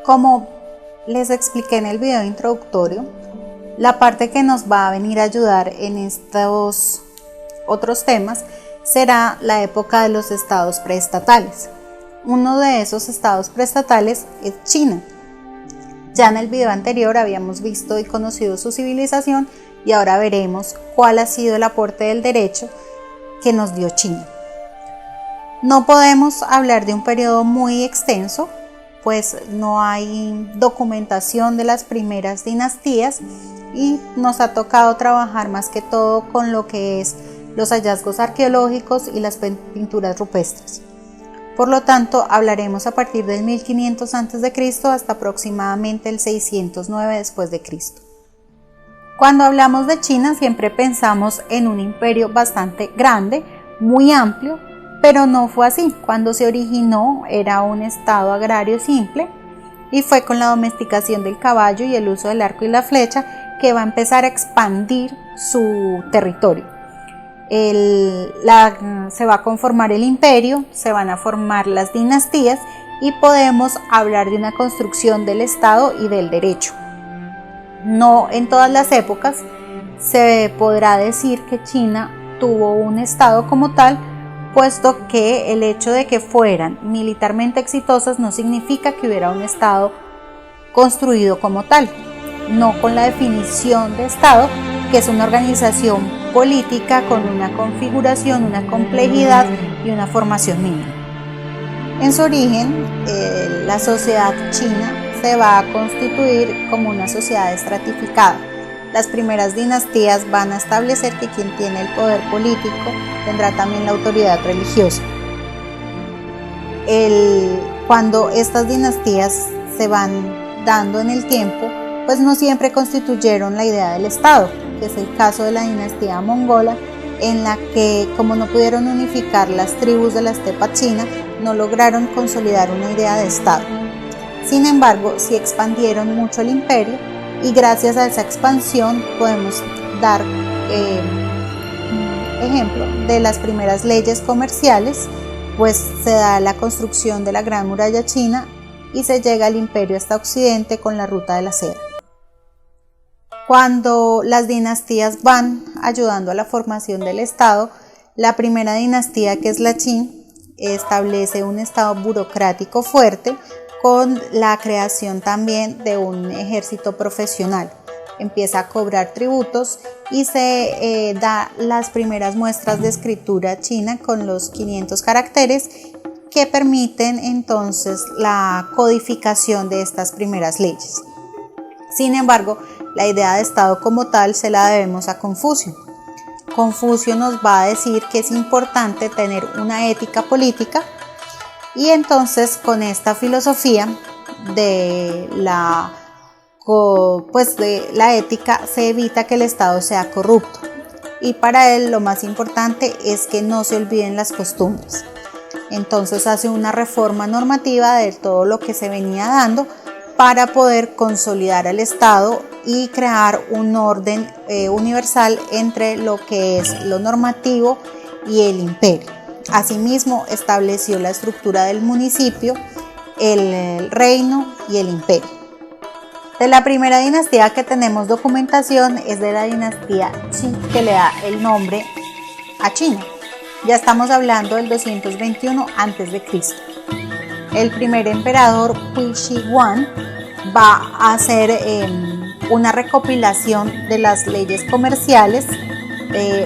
Como les expliqué en el video introductorio, la parte que nos va a venir a ayudar en estos otros temas será la época de los estados preestatales. Uno de esos estados preestatales es China. Ya en el video anterior habíamos visto y conocido su civilización y ahora veremos cuál ha sido el aporte del derecho que nos dio China. No podemos hablar de un periodo muy extenso, pues no hay documentación de las primeras dinastías y nos ha tocado trabajar más que todo con lo que es los hallazgos arqueológicos y las pinturas rupestres. Por lo tanto, hablaremos a partir del 1500 a.C. hasta aproximadamente el 609 después de Cristo. Cuando hablamos de China siempre pensamos en un imperio bastante grande, muy amplio, pero no fue así. Cuando se originó era un estado agrario simple y fue con la domesticación del caballo y el uso del arco y la flecha que va a empezar a expandir su territorio. Se va a conformar el imperio, se van a formar las dinastías y podemos hablar de una construcción del Estado y del derecho. No en todas las épocas se podrá decir que China tuvo un Estado como tal, puesto que el hecho de que fueran militarmente exitosas no significa que hubiera un Estado construido como tal, no con la definición de Estado, que es una organización política con una configuración, una complejidad y una formación mínima. En su origen, la sociedad china se va a constituir como una sociedad estratificada. Las primeras dinastías van a establecer que quien tiene el poder político tendrá también la autoridad religiosa. Cuando estas dinastías se van dando en el tiempo, pues no siempre constituyeron la idea del Estado, que es el caso de la dinastía mongola, en la que, como no pudieron unificar las tribus de la estepa china, no lograron consolidar una idea de Estado. Sin embargo, sí expandieron mucho el imperio y gracias a esa expansión podemos dar ejemplo de las primeras leyes comerciales, pues se da la construcción de la Gran Muralla China y se llega al imperio hasta Occidente con la Ruta de la Seda. Cuando las dinastías van ayudando a la formación del Estado, la primera dinastía, que es la Qin, establece un Estado burocrático fuerte con la creación también de un ejército profesional. Empieza a cobrar tributos y se da las primeras muestras de escritura china con los 500 caracteres que permiten entonces la codificación de estas primeras leyes. Sin embargo, la idea de Estado como tal se la debemos a Confucio. Confucio nos va a decir que es importante tener una ética política y entonces con esta filosofía de la ética se evita que el Estado sea corrupto y para él lo más importante es que no se olviden las costumbres. Entonces hace una reforma normativa de todo lo que se venía dando para poder consolidar al Estado y crear un orden universal entre lo que es lo normativo y el imperio. Asimismo, estableció la estructura del municipio, el reino y el imperio. De la primera dinastía que tenemos documentación es de la dinastía Qi, que le da el nombre a China. Ya estamos hablando del 221 a.C. El primer emperador Hui Shi Huang va a hacer una recopilación de las leyes comerciales,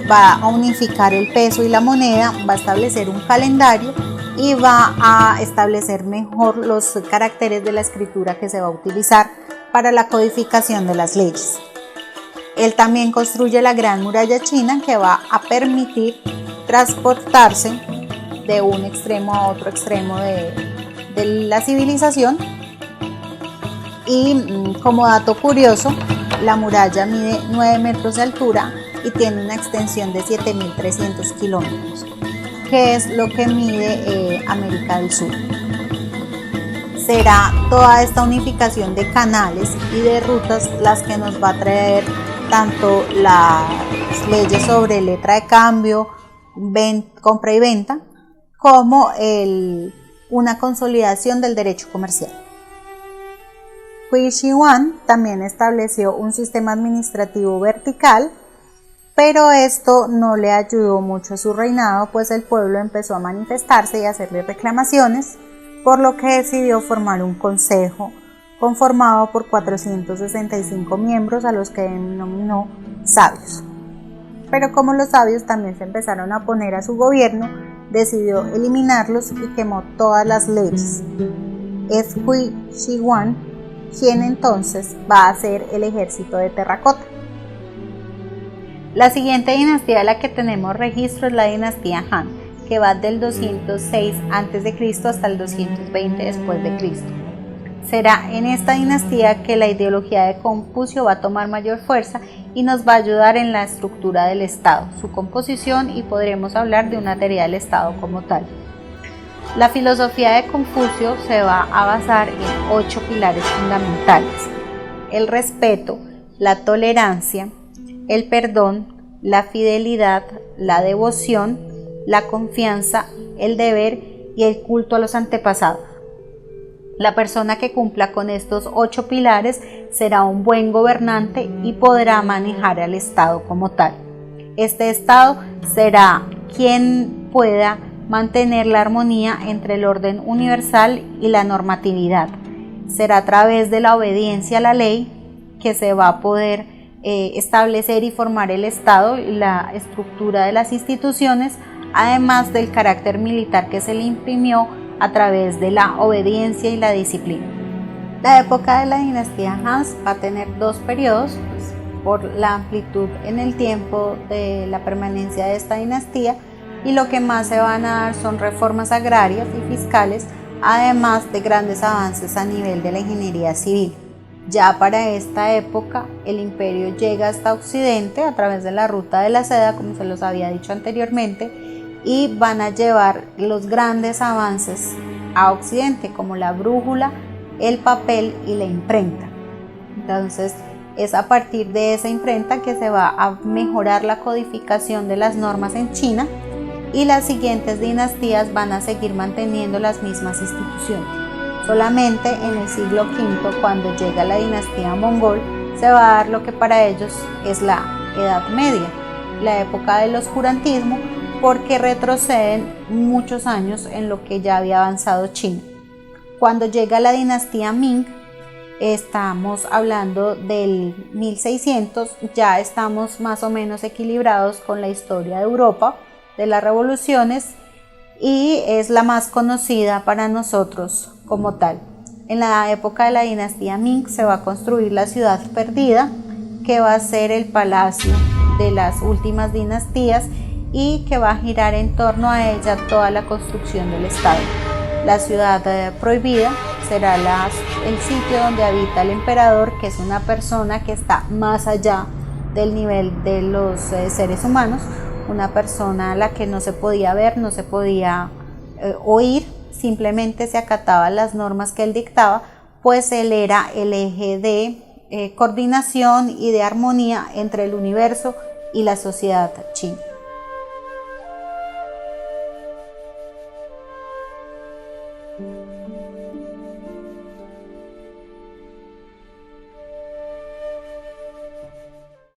va a unificar el peso y la moneda, va a establecer un calendario y va a establecer mejor los caracteres de la escritura que se va a utilizar para la codificación de las leyes. Él también construye la Gran Muralla China, que va a permitir transportarse de un extremo a otro extremo de la civilización. Y como dato curioso, la muralla mide 9 metros de altura y tiene una extensión de 7.300 kilómetros, que es lo que mide América del Sur. Será toda esta unificación de canales y de rutas las que nos va a traer tanto las leyes sobre letra de cambio, compra y venta, como una consolidación del derecho comercial. Hui Shi Huan también estableció un sistema administrativo vertical, pero esto no le ayudó mucho a su reinado, pues el pueblo empezó a manifestarse y a hacerle reclamaciones, por lo que decidió formar un consejo conformado por 465 miembros a los que denominó sabios. Pero como los sabios también se empezaron a oponer a su gobierno, decidió eliminarlos y quemó todas las leyes. Es Hui Shi Huan quien entonces va a hacer el ejército de terracota. La siguiente dinastía de la que tenemos registro es la dinastía Han, que va del 206 a.C. hasta el 220 después de Cristo. Será en esta dinastía que la ideología de Confucio va a tomar mayor fuerza y nos va a ayudar en la estructura del Estado, su composición, y podremos hablar de una teoría del Estado como tal. La filosofía de Confucio se va a basar en 8 pilares fundamentales: el respeto, la tolerancia, el perdón, la fidelidad, la devoción, la confianza, el deber y el culto a los antepasados. La persona que cumpla con estos 8 pilares será un buen gobernante y podrá manejar al Estado como tal. Este Estado será quien pueda mantener la armonía entre el orden universal y la normatividad. Será a través de la obediencia a la ley que se va a poder establecer y formar el Estado y la estructura de las instituciones, además del carácter militar que se le imprimió a través de la obediencia y la disciplina. La época de la dinastía Han va a tener 2 periodos, pues, por la amplitud en el tiempo de la permanencia de esta dinastía, y lo que más se van a dar son reformas agrarias y fiscales, además de grandes avances a nivel de la ingeniería civil. Ya para esta época el imperio llega hasta Occidente a través de la ruta de la seda, como se los había dicho anteriormente, y van a llevar los grandes avances a Occidente, como la brújula, el papel y la imprenta. Entonces es a partir de esa imprenta que se va a mejorar la codificación de las normas en China, y las siguientes dinastías van a seguir manteniendo las mismas instituciones. Solamente en el siglo V, cuando llega la dinastía mongol, se va a dar lo que para ellos es la Edad Media, la época del oscurantismo, porque retroceden muchos años en lo que ya había avanzado China. Cuando llega la dinastía Ming, estamos hablando del 1600, ya estamos más o menos equilibrados con la historia de Europa, de las revoluciones, y es la más conocida para nosotros como tal. En la época de la dinastía Ming se va a construir la ciudad perdida, que va a ser el palacio de las últimas dinastías y que va a girar en torno a ella toda la construcción del Estado. La ciudad prohibida será el sitio donde habita el emperador, que es una persona que está más allá del nivel de los seres humanos, una persona a la que no se podía ver, no se podía oír, simplemente se acataban las normas que él dictaba, pues él era el eje de coordinación y de armonía entre el universo y la sociedad china.